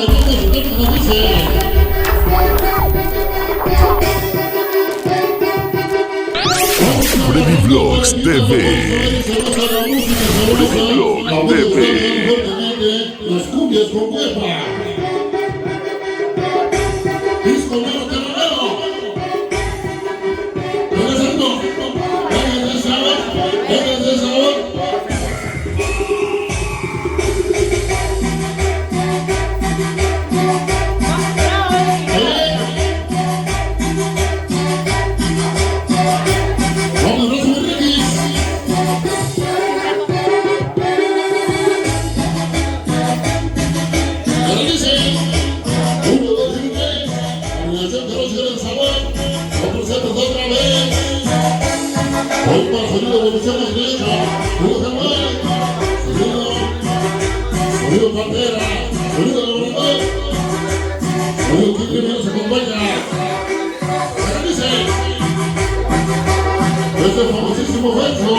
Freddy Vlogs TV. Freddy Vlogs TV. Las cumbias con huepa. Disco Mero Terranero. Regresando. Vengan de sabor. Vengan de sabor. Hoy para sonido evolución magnética, sonido pantera, sonido laborador, sonido que primero se acompaña. Dice, este famosísimo verso.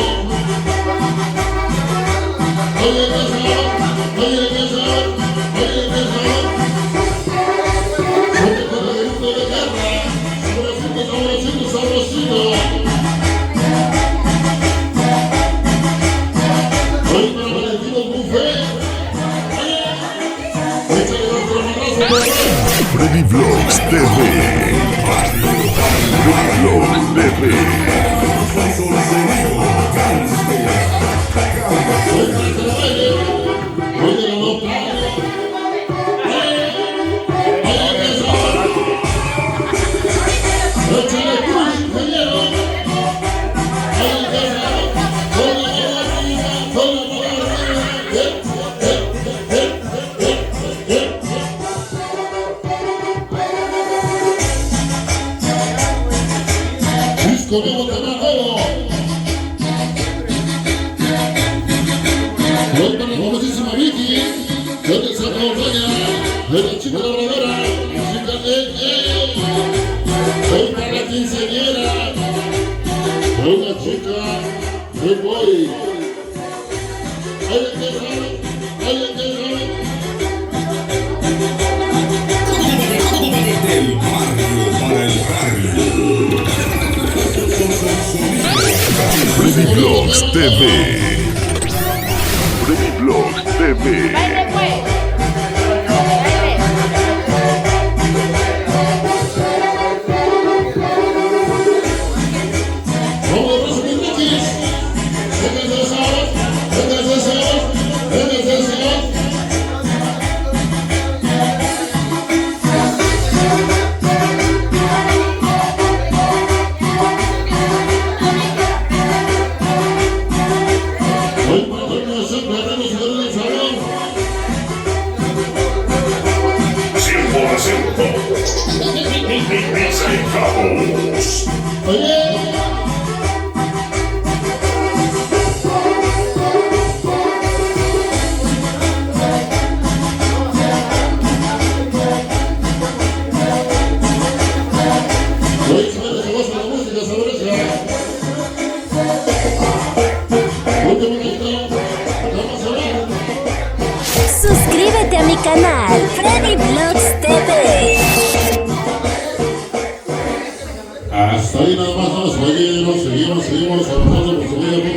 Oye, qué sabor, oye, qué sabor, oye, qué sabor. Sobre con el grito de guerra, sabrosito, sabrosito, sabrosito. Freddy Vlogs TV. Freddy Vlogs TV. Conmigo Terranero. Hoy para la famosísima Vicky, que te saca Otoña, de la chica labradora, la chica hoy para la quinceañera, de una chica de boy. ¿Alguien que sabe? ¿Alguien que sabe? Del barrio para el barrio. Freddy Vlogs TV. Freddy Vlogs TV. Baile pues. Pizza y cabos. Oye. Suscríbete a mi canal Freddy Vlogs TV. Hasta ahí nada más, seguimos, seguimos, avanzando por su vida.